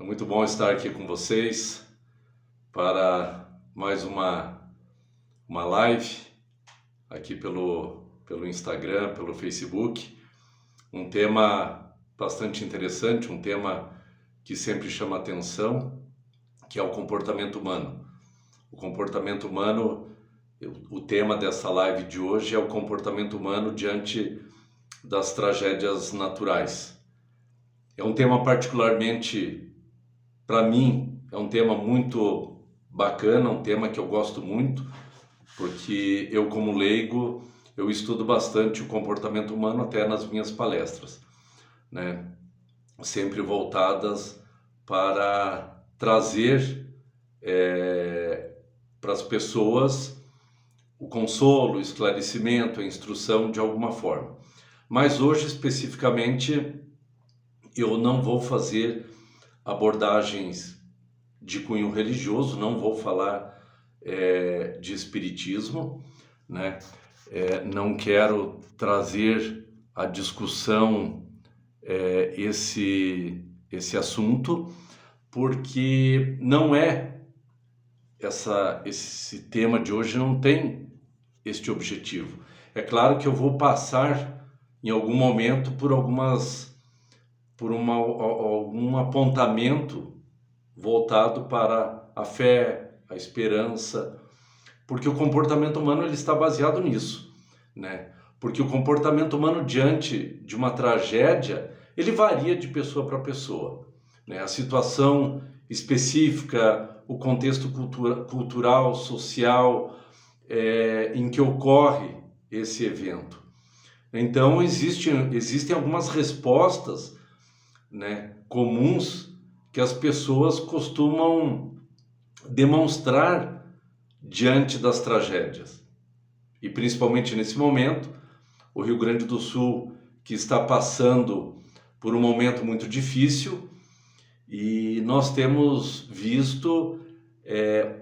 É muito bom estar aqui com vocês para mais uma live aqui pelo Instagram, pelo Facebook. Um tema bastante interessante, um tema que sempre chama atenção, que é o comportamento humano. O comportamento humano, o tema dessa live de hoje é o comportamento humano diante das tragédias naturais. É um tema particularmente, para mim, é um tema muito bacana, um tema que eu gosto muito, porque eu, como leigo, eu estudo bastante o comportamento humano até nas minhas palestras, né? Sempre voltadas para trazer para as pessoas o consolo, o esclarecimento, a instrução de alguma forma. Mas hoje, especificamente, eu não vou fazer abordagens de cunho religioso, não vou falar de espiritismo, né? Não quero trazer à discussão esse assunto, porque não é esse tema de hoje não tem este objetivo. É claro que eu vou passar em algum momento por algum apontamento voltado para a fé, a esperança, porque o comportamento humano ele está baseado nisso, né? Porque o comportamento humano diante de uma tragédia, ele varia de pessoa para pessoa, né? A situação específica, o contexto cultural, social em que ocorre esse evento. Então existem algumas respostas, né, comuns que as pessoas costumam demonstrar diante das tragédias. E principalmente nesse momento, o Rio Grande do Sul, que está passando por um momento muito difícil, e nós temos visto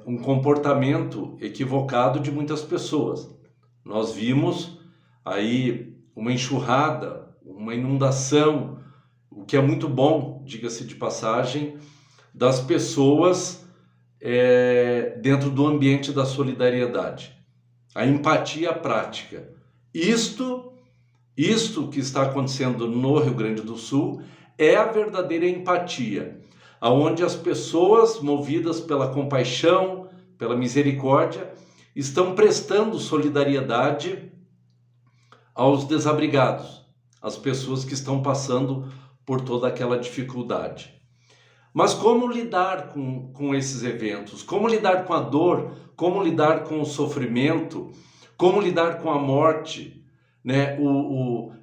um comportamento equivocado de muitas pessoas. Nós vimos aí uma enxurrada, uma inundação, o que é muito bom, diga-se de passagem, das pessoas dentro do ambiente da solidariedade. A empatia prática. Isto que está acontecendo no Rio Grande do Sul é a verdadeira empatia, aonde as pessoas movidas pela compaixão, pela misericórdia, estão prestando solidariedade aos desabrigados, às pessoas que estão passando por toda aquela dificuldade. Mas como lidar com esses eventos? Como lidar com a dor? Como lidar com o sofrimento? Como lidar com a morte? Né?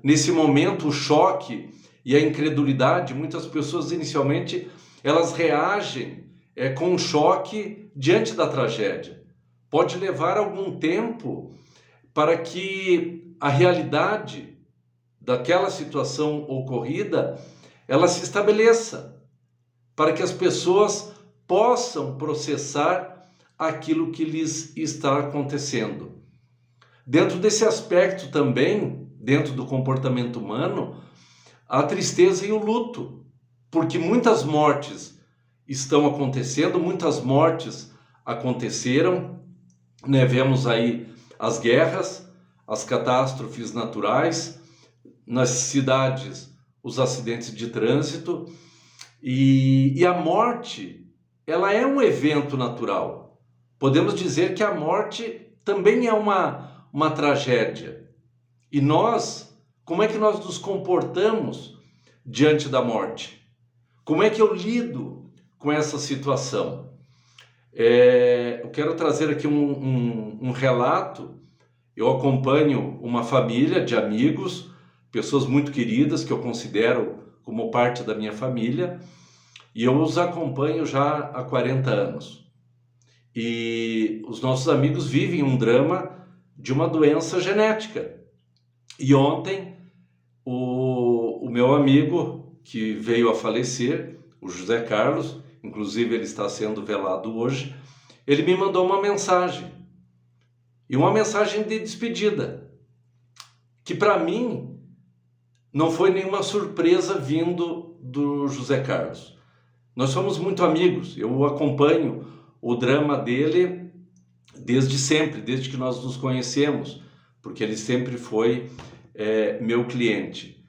Nesse momento, o choque e a incredulidade, muitas pessoas inicialmente elas reagem com um choque diante da tragédia. Pode levar algum tempo para que a realidade daquela situação ocorrida ela se estabeleça, para que as pessoas possam processar aquilo que lhes está acontecendo. Dentro desse aspecto também, dentro do comportamento humano, a tristeza e o luto, porque muitas mortes estão acontecendo, muitas mortes aconteceram, né? Vemos aí as guerras, as catástrofes naturais, nas cidades, os acidentes de trânsito, e a morte, ela é um evento natural. Podemos dizer que a morte também é uma tragédia. E nós, como é que nós nos comportamos diante da morte? Como é que eu lido com essa situação? Eu quero trazer aqui um relato. Eu acompanho uma família de amigos, pessoas muito queridas que eu considero como parte da minha família, e eu os acompanho já há 40 anos. E os nossos amigos vivem um drama de uma doença genética. E ontem, o meu amigo que veio a falecer, o José Carlos, inclusive ele está sendo velado hoje, ele me mandou uma mensagem. E uma mensagem de despedida, que para mim não foi nenhuma surpresa vindo do José Carlos. Nós somos muito amigos, eu acompanho o drama dele desde sempre, desde que nós nos conhecemos, porque ele sempre foi meu cliente.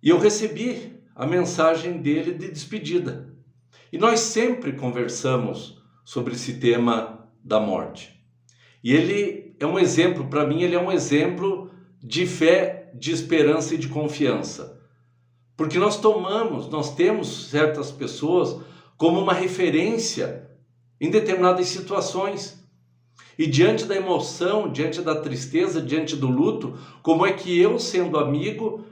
E eu recebi a mensagem dele de despedida. E nós sempre conversamos sobre esse tema da morte. E ele é um exemplo, para mim, ele é um exemplo de fé, de esperança e de confiança. Porque nós temos certas pessoas como uma referência em determinadas situações. E diante da emoção, diante da tristeza, diante do luto, como é que eu, sendo amigo,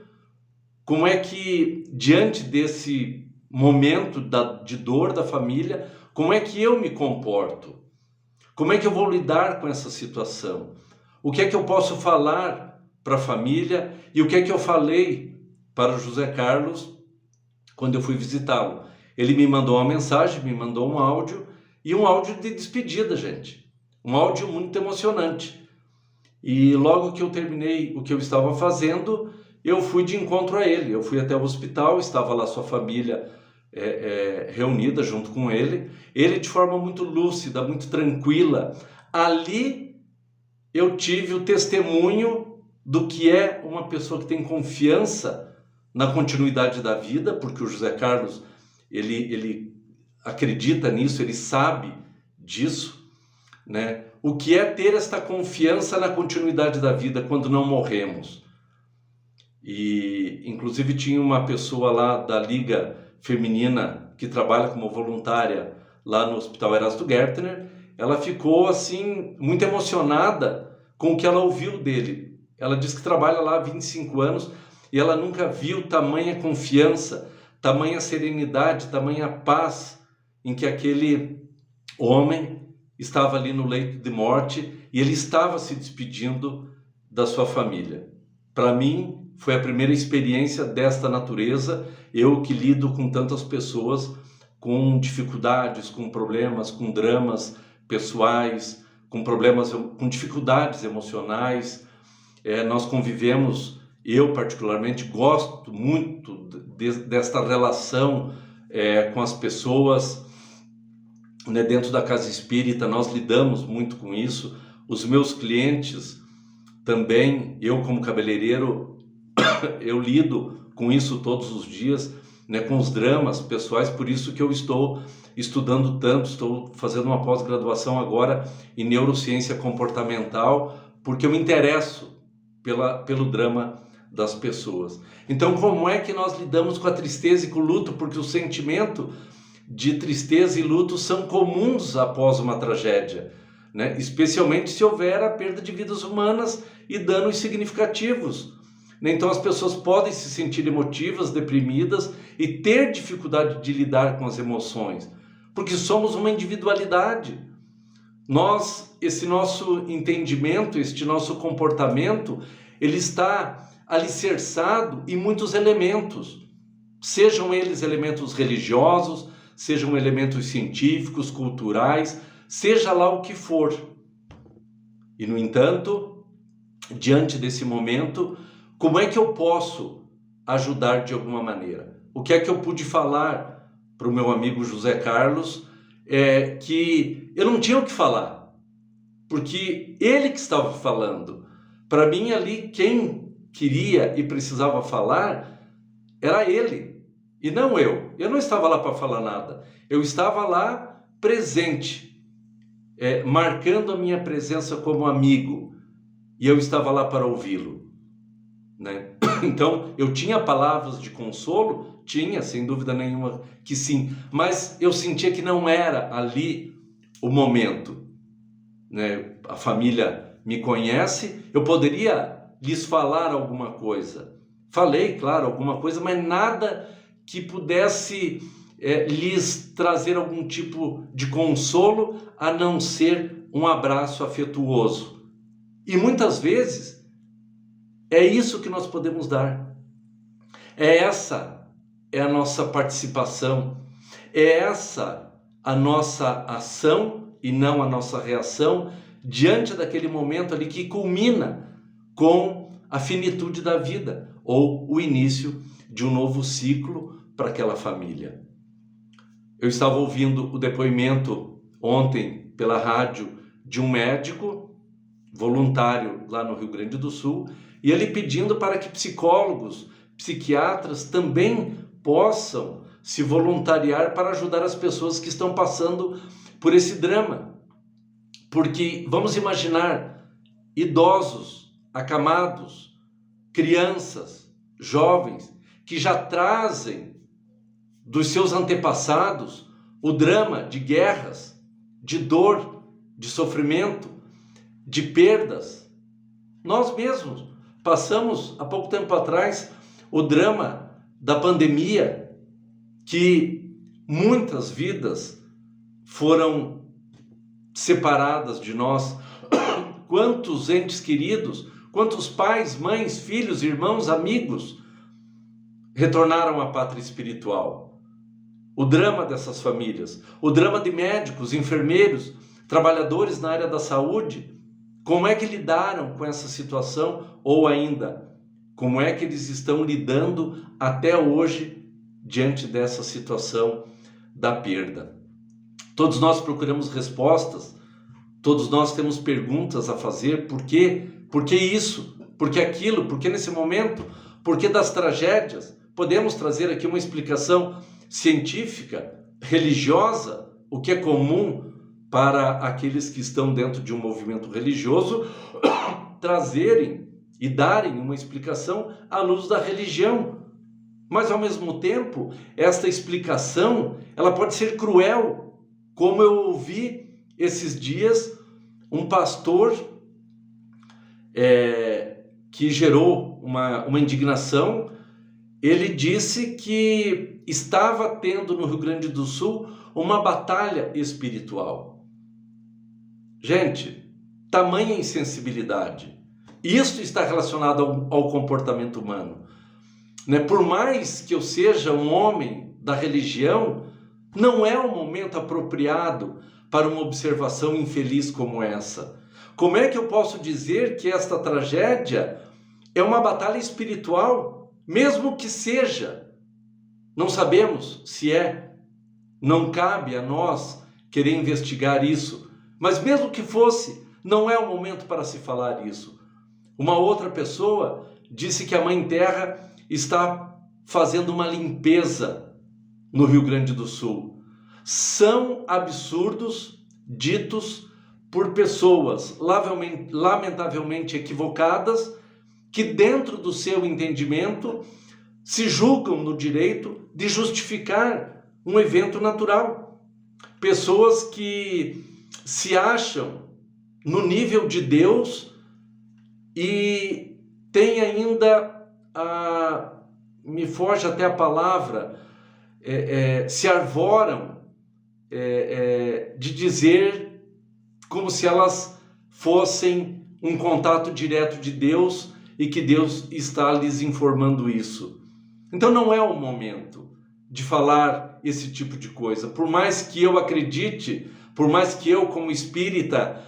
como é que diante desse momento de dor da família, como é que eu me comporto? Como é que eu vou lidar com essa situação? O que é que eu posso falar para a família e o que é que eu falei para o José Carlos quando eu fui visitá-lo? Ele me mandou uma mensagem, me mandou um áudio e um áudio de despedida, gente. Um áudio muito emocionante. E logo que eu terminei o que eu estava fazendo, eu fui de encontro a ele. Eu fui até o hospital, estava lá sua família reunida junto com ele. Ele de forma muito lúcida, muito tranquila. Ali eu tive o testemunho do que é uma pessoa que tem confiança na continuidade da vida, porque o José Carlos, ele acredita nisso, ele sabe disso, né? O que é ter esta confiança na continuidade da vida quando não morremos. E inclusive tinha uma pessoa lá da Liga Feminina que trabalha como voluntária lá no Hospital Erasto Gärtner. Ela ficou assim muito emocionada com o que ela ouviu dele. Ela diz que trabalha lá há 25 anos e ela nunca viu tamanha confiança, tamanha serenidade, tamanha paz em que aquele homem estava ali no leito de morte e ele estava se despedindo da sua família. Para mim, foi a primeira experiência desta natureza, eu que lido com tantas pessoas com dificuldades, com problemas, com dramas pessoais, com problemas, com dificuldades emocionais. Nós convivemos, eu particularmente gosto muito desta relação com as pessoas, né? Dentro da casa espírita nós lidamos muito com isso. Os meus clientes também, eu como cabeleireiro, eu lido com isso todos os dias, né? Com os dramas pessoais. Por isso que eu estou estudando tanto, estou fazendo uma pós-graduação agora em neurociência comportamental, porque eu me interesso pelo drama das pessoas. Então, como é que nós lidamos com a tristeza e com o luto? Porque o sentimento de tristeza e luto são comuns após uma tragédia, né? Especialmente se houver a perda de vidas humanas e danos significativos. Então as pessoas podem se sentir emotivas, deprimidas e ter dificuldade de lidar com as emoções, porque somos uma individualidade. Esse nosso entendimento, este nosso comportamento, ele está alicerçado em muitos elementos, sejam eles elementos religiosos, sejam elementos científicos, culturais, seja lá o que for. E, no entanto, diante desse momento, como é que eu posso ajudar de alguma maneira? O que é que eu pude falar para o meu amigo José Carlos? Que eu não tinha o que falar, porque ele que estava falando. Para mim ali, quem queria e precisava falar era ele. E não eu. Eu não estava lá para falar nada. Eu estava lá presente, marcando a minha presença como amigo. E eu estava lá para ouvi-lo, né? Então, eu tinha palavras de consolo? Tinha, sem dúvida nenhuma que sim. Mas eu sentia que não era ali o momento, né? A família me conhece, eu poderia lhes falar alguma coisa. Falei, claro, alguma coisa, mas nada que pudesse lhes trazer algum tipo de consolo, a não ser um abraço afetuoso. E muitas vezes é isso que nós podemos dar. Essa é a nossa participação, é essa a nossa ação e não a nossa reação diante daquele momento ali que culmina com a finitude da vida ou o início de um novo ciclo para aquela família. Eu estava ouvindo o depoimento ontem pela rádio de um médico voluntário lá no Rio Grande do Sul, e ele pedindo para que psicólogos, psiquiatras também possam se voluntariar para ajudar as pessoas que estão passando por esse drama. Porque vamos imaginar idosos, acamados, crianças, jovens, que já trazem dos seus antepassados o drama de guerras, de dor, de sofrimento, de perdas. Nós mesmos passamos, há pouco tempo atrás, o drama da pandemia, que muitas vidas foram separadas de nós. Quantos entes queridos, quantos pais, mães, filhos, irmãos, amigos retornaram à pátria espiritual. O drama dessas famílias, o drama de médicos, enfermeiros, trabalhadores na área da saúde, como é que lidaram com essa situação, ou ainda, como é que eles estão lidando até hoje diante dessa situação da perda. Todos nós procuramos respostas, todos nós temos perguntas a fazer. Por quê? Por que isso? Por que aquilo? Por que nesse momento? Por que das tragédias? Podemos trazer aqui uma explicação científica, religiosa, o que é comum para aqueles que estão dentro de um movimento religioso trazerem e darem uma explicação à luz da religião. Mas ao mesmo tempo, esta explicação, ela pode ser cruel, como eu ouvi esses dias um pastor que gerou uma indignação. Ele disse que estava tendo no Rio Grande do Sul uma batalha espiritual. Gente, tamanha insensibilidade. Isso está relacionado ao comportamento humano. Né? Por mais que eu seja um homem da religião, não é o momento apropriado para uma observação infeliz como essa. Como é que eu posso dizer que esta tragédia é uma batalha espiritual? Mesmo que seja, não sabemos se é, não cabe a nós querer investigar isso, mas mesmo que fosse, não é o momento para se falar isso. Uma outra pessoa disse que a Mãe Terra está fazendo uma limpeza no Rio Grande do Sul. São absurdos ditos por pessoas lamentavelmente equivocadas, que dentro do seu entendimento se julgam no direito de justificar um evento natural. Pessoas que se acham no nível de Deus e têm ainda, me foge até a palavra, se arvoram de dizer como se elas fossem um contato direto de Deus e que Deus está lhes informando isso. Então não é o momento de falar esse tipo de coisa. Por mais que eu acredite, por mais que eu como espírita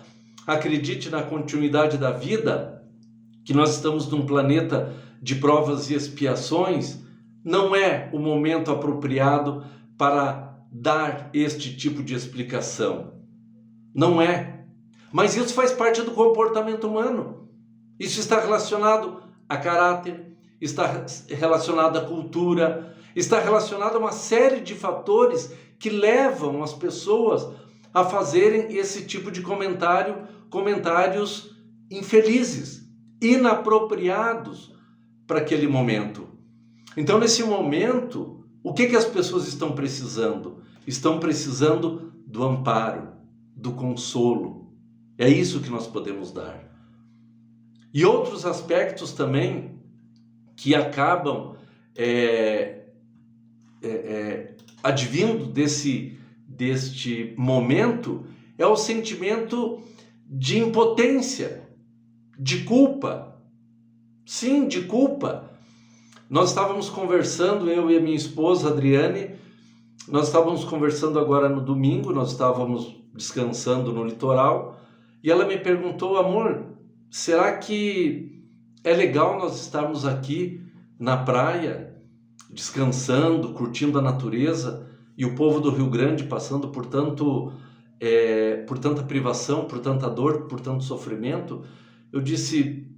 acredite na continuidade da vida, que nós estamos num planeta de provas e expiações, não é o momento apropriado para dar este tipo de explicação. Não é. Mas isso faz parte do comportamento humano. Isso está relacionado a caráter, está relacionado à cultura, está relacionado a uma série de fatores que levam as pessoas a fazerem esse tipo de comentários infelizes, inapropriados para aquele momento. Então, nesse momento, o que as pessoas estão precisando? Estão precisando do amparo, do consolo. É isso que nós podemos dar. E outros aspectos também que acabam advindo deste momento é o sentimento de impotência, de culpa. Sim, de culpa. Nós estávamos conversando, eu e a minha esposa, Adriane, nós estávamos conversando agora no domingo, nós estávamos descansando no litoral, e ela me perguntou: amor, será que é legal nós estarmos aqui na praia, descansando, curtindo a natureza, e o povo do Rio Grande passando por tanta privação, por tanta dor, por tanto sofrimento, eu disse,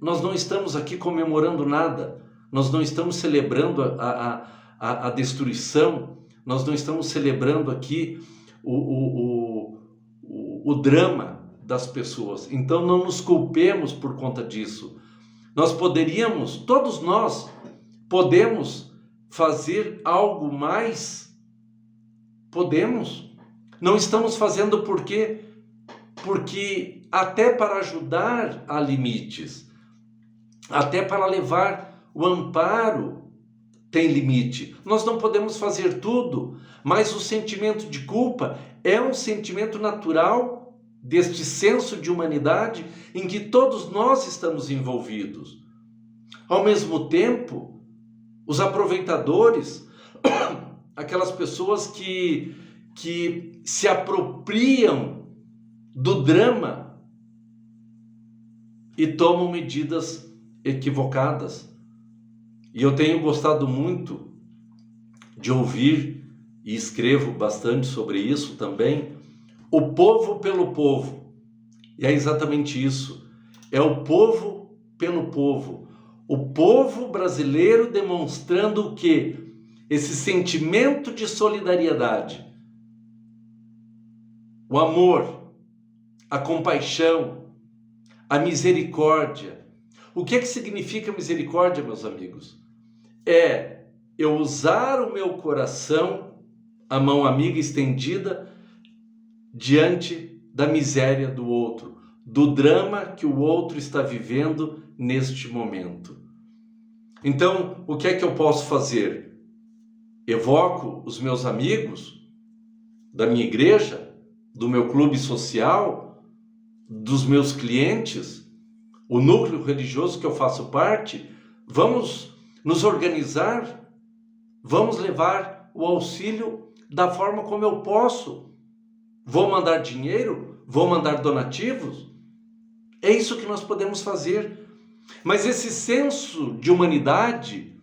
nós não estamos aqui comemorando nada, nós não estamos celebrando a destruição, nós não estamos celebrando aqui o drama das pessoas. Então não nos culpemos por conta disso. Nós poderíamos, todos nós podemos fazer algo mais. Podemos. Não estamos fazendo por quê? Porque até para ajudar há limites. Até para levar o amparo tem limite. Nós não podemos fazer tudo, mas o sentimento de culpa é um sentimento natural deste senso de humanidade em que todos nós estamos envolvidos. Ao mesmo tempo, os aproveitadores, aquelas pessoas que se apropriam do drama e tomam medidas equivocadas. E eu tenho gostado muito de ouvir, e escrevo bastante sobre isso também, o povo pelo povo. E é exatamente isso. É o povo pelo povo. O povo brasileiro demonstrando o quê? Esse sentimento de solidariedade. O amor, a compaixão, a misericórdia. O que é que significa misericórdia, meus amigos? É eu usar o meu coração, a mão amiga estendida, diante da miséria do outro, do drama que o outro está vivendo neste momento. Então, o que é que eu posso fazer? Evoco os meus amigos da minha igreja, do meu clube social, dos meus clientes, o núcleo religioso que eu faço parte. Vamos nos organizar, vamos levar o auxílio da forma como eu posso. Vou mandar dinheiro? Vou mandar donativos? É isso que nós podemos fazer. Mas esse senso de humanidade,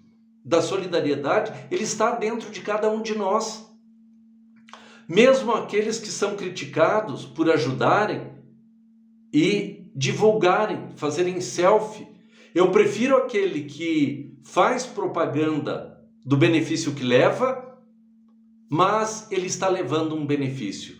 da solidariedade, ele está dentro de cada um de nós. Mesmo aqueles que são criticados por ajudarem e divulgarem, fazerem selfie. Eu prefiro aquele que faz propaganda do benefício que leva, mas ele está levando um benefício.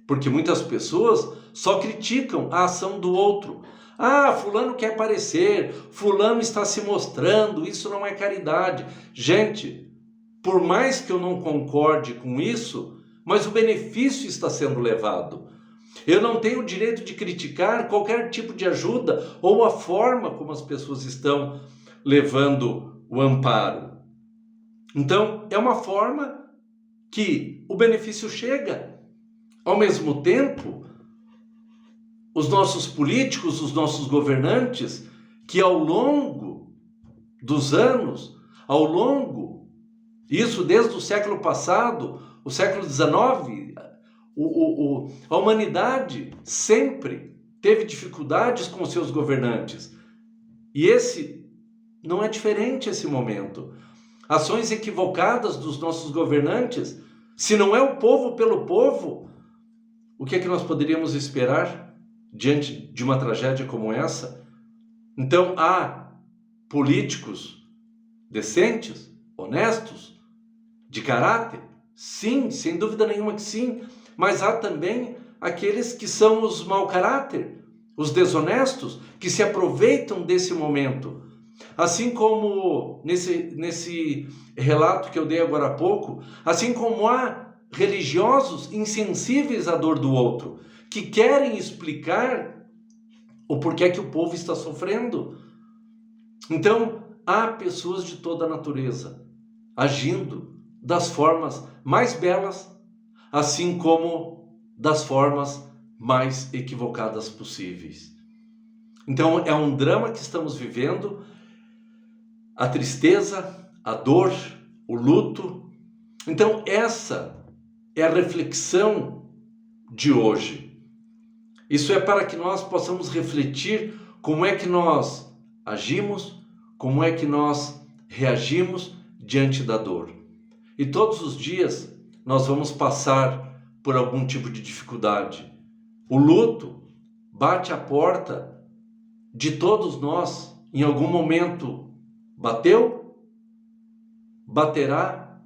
Porque muitas pessoas só criticam a ação do outro. Ah, fulano quer aparecer, fulano está se mostrando, isso não é caridade. Gente, por mais que eu não concorde com isso, mas o benefício está sendo levado. Eu não tenho o direito de criticar qualquer tipo de ajuda ou a forma como as pessoas estão levando o amparo. Então, é uma forma que o benefício chega. Ao mesmo tempo, os nossos políticos, os nossos governantes, que ao longo dos anos, isso desde o século passado, o século XIX, a humanidade sempre teve dificuldades com os seus governantes. E esse não é diferente esse momento. Ações equivocadas dos nossos governantes, se não é o povo pelo povo, o que é que nós poderíamos esperar diante de uma tragédia como essa? Então, há políticos decentes, honestos, de caráter? Sim, sem dúvida nenhuma que sim. Mas há também aqueles que são os mau caráter, os desonestos, que se aproveitam desse momento. Assim como nesse relato que eu dei agora há pouco, assim como há religiosos insensíveis à dor do outro, que querem explicar o porquê que o povo está sofrendo. Então, há pessoas de toda a natureza agindo das formas mais belas, assim como das formas mais equivocadas possíveis. Então, é um drama que estamos vivendo, a tristeza, a dor, o luto. Então, essa é a reflexão de hoje. Isso é para que nós possamos refletir como é que nós agimos, como é que nós reagimos diante da dor. E todos os dias nós vamos passar por algum tipo de dificuldade. O luto bate à porta de todos nós em algum momento. Bateu, baterá,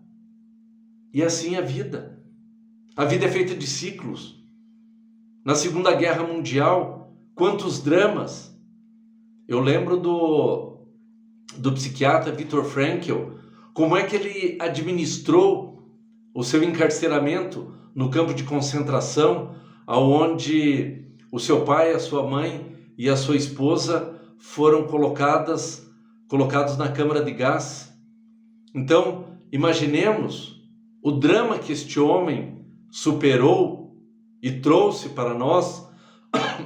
e assim é a vida. A vida é feita de ciclos. Na Segunda Guerra Mundial, quantos dramas. Eu lembro do psiquiatra Viktor Frankl, como é que ele administrou o seu encarceramento no campo de concentração, aonde o seu pai, a sua mãe e a sua esposa foram colocados na câmara de gás. Então, imaginemos o drama que este homem superou e trouxe para nós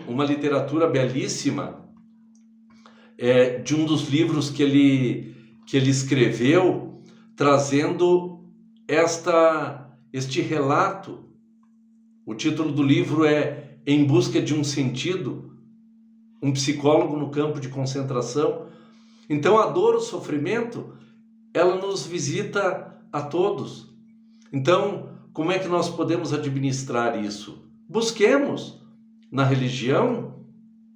uma literatura belíssima, de um dos livros que ele escreveu, trazendo este relato. O título do livro é Em Busca de um Sentido, um psicólogo no campo de concentração. Então a dor, o sofrimento, ela nos visita a todos. Então, como é que nós podemos administrar isso? Busquemos na religião,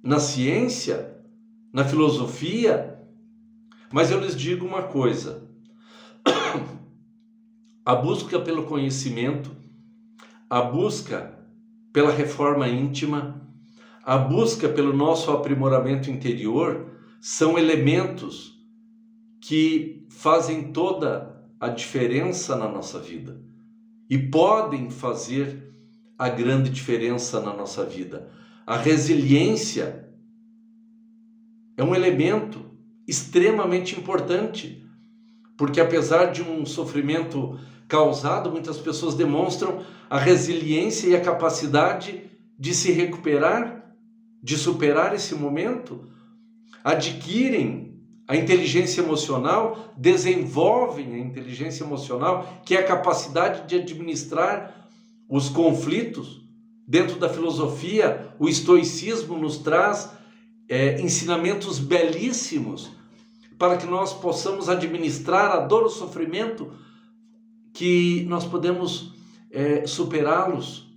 na ciência, na filosofia. Mas eu lhes digo uma coisa: a busca pelo conhecimento, a busca pela reforma íntima, a busca pelo nosso aprimoramento interior são elementos que fazem toda a diferença na nossa vida e podem fazer a grande diferença na nossa vida. A resiliência é um elemento extremamente importante, porque apesar de um sofrimento causado, muitas pessoas demonstram a resiliência e a capacidade de se recuperar, de superar esse momento, adquirem a inteligência emocional, desenvolvem a inteligência emocional, que é a capacidade de administrar os conflitos. Dentro da filosofia, o estoicismo nos traz ensinamentos belíssimos para que nós possamos administrar a dor, o sofrimento, que nós podemos superá-los.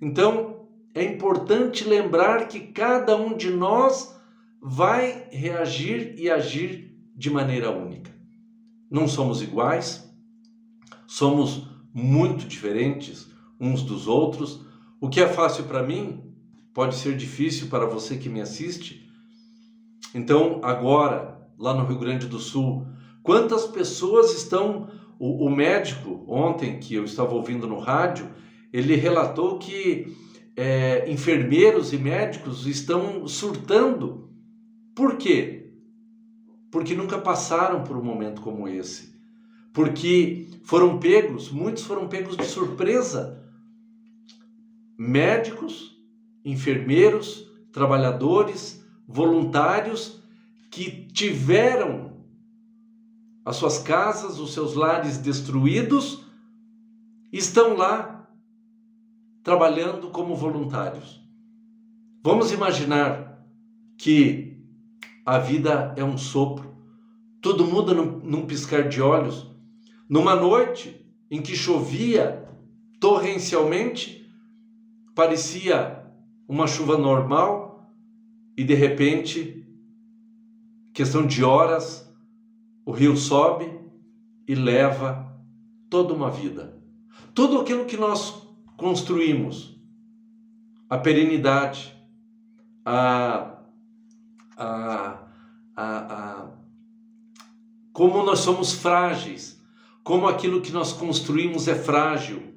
Então, é importante lembrar que cada um de nós vai reagir e agir de maneira única. Não somos iguais, somos muito diferentes uns dos outros. O que é fácil para mim pode ser difícil para você que me assiste. Então, agora, lá no Rio Grande do Sul, quantas pessoas estão... O médico, ontem, que eu estava ouvindo no rádio, ele relatou que enfermeiros e médicos estão surtando. Por quê? Porque nunca passaram por um momento como esse. Porque muitos foram pegos de surpresa. Médicos, enfermeiros, trabalhadores, voluntários que tiveram as suas casas, os seus lares destruídos, estão lá trabalhando como voluntários. Vamos imaginar que a vida é um sopro, tudo muda num piscar de olhos. Numa noite em que chovia torrencialmente, parecia uma chuva normal, e de repente, questão de horas, o rio sobe e leva toda uma vida. Tudo aquilo que nós construímos, a perenidade, como nós somos frágeis, como aquilo que nós construímos é frágil.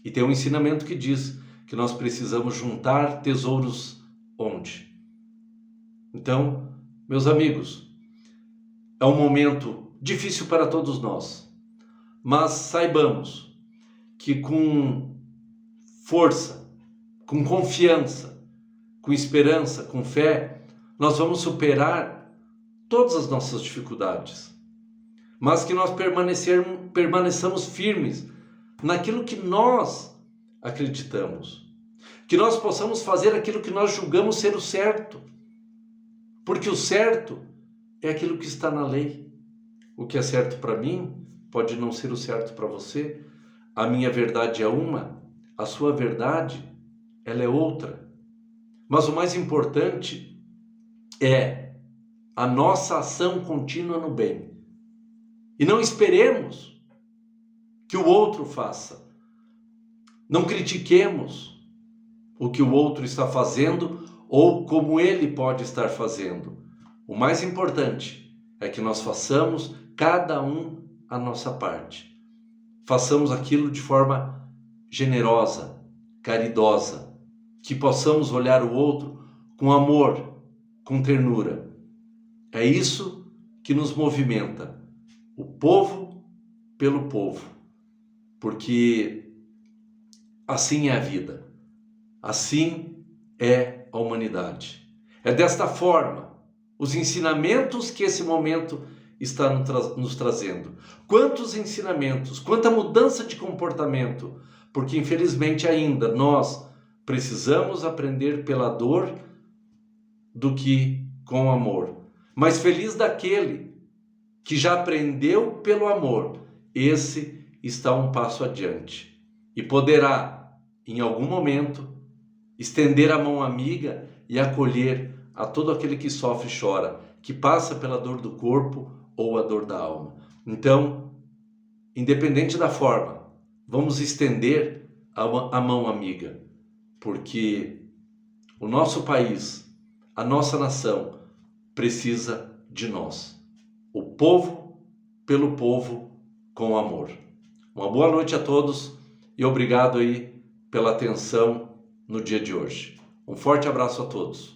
E tem um ensinamento que diz que nós precisamos juntar tesouros onde? Então, meus amigos, é um momento difícil para todos nós, mas saibamos que com força, com confiança, com esperança, com fé, nós vamos superar todas as nossas dificuldades, mas que nós permaneçamos firmes naquilo que nós acreditamos, que nós possamos fazer aquilo que nós julgamos ser o certo, porque o certo é aquilo que está na lei. O que é certo para mim pode não ser o certo para você, a minha verdade é uma, a sua verdade, ela é outra. Mas o mais importante é a nossa ação contínua no bem. E não esperemos que o outro faça. Não critiquemos o que o outro está fazendo ou como ele pode estar fazendo. O mais importante é que nós façamos cada um a nossa parte. Façamos aquilo de forma generosa, caridosa, que possamos olhar o outro com amor, com ternura. É isso que nos movimenta, o povo pelo povo, porque assim é a vida, assim é a humanidade. É desta forma, os ensinamentos que esse momento está nos trazendo. Quantos ensinamentos, quanta mudança de comportamento, porque infelizmente ainda nós precisamos aprender pela dor do que com amor. Mas feliz daquele que já aprendeu pelo amor, esse está um passo adiante e poderá, em algum momento, estender a mão amiga e acolher a todo aquele que sofre e chora, que passa pela dor do corpo ou a dor da alma. Então, independente da forma, vamos estender a mão amiga, porque o nosso país, a nossa nação, precisa de nós. O povo pelo povo com amor. Uma boa noite a todos e obrigado aí pela atenção no dia de hoje. Um forte abraço a todos.